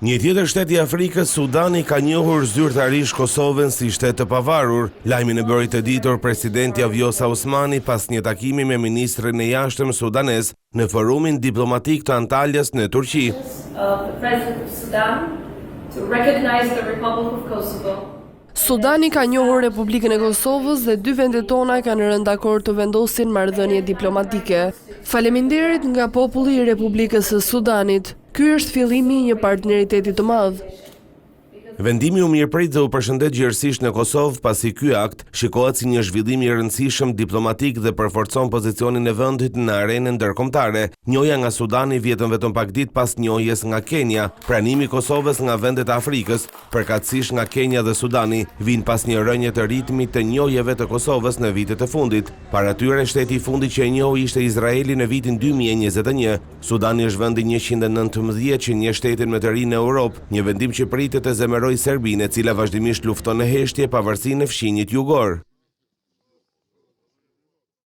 Një tjetër shtet i Afrikës, Sudani, ka njohur zyrtarisht Kosovën si shtet të pavarur. Lajmin e bëri të ditur presidenti Vjosa Osmani pas një takimi me ministrin e jashtëm sudanez në forumin diplomatik të Antalyas në Turqi. Sudani ka njohur Republikën e Kosovës dhe dy vendet tona kanë rënë dakord të vendosin marrëdhënie diplomatike. Faleminderit nga populli i Republikës së Sudanit. Ky është fillimi i një partneriteti të madh. Vendimi u mirëprit dhe u përshëndet gjithësisht në Kosovë pasi ky akt shikohet si një zhvillim i rëndësishëm diplomatik dhe përforcon pozicionin e vendit në arenën ndërkombëtare. Njohja nga Sudani vjetën vetëm pak ditë pas njohjes nga Kenia. Pranimi i Kosovës nga vendet e Afrikës, përkatësisht nga Kenia dhe Sudani, vijnë pas një rënje të ritmit të njohjeve të Kosovës në vitet e fundit. Para tyre shteti i fundit që e njohi ishte Izraeli në vitin 2021. Sudani është vendi 119 që njeh shtetin më të ri në Europë, një vendim që pritet të zemërojë Serbinë, e cila vazhdimisht lufton në heshtje pavarësinë e fshinjit jugor.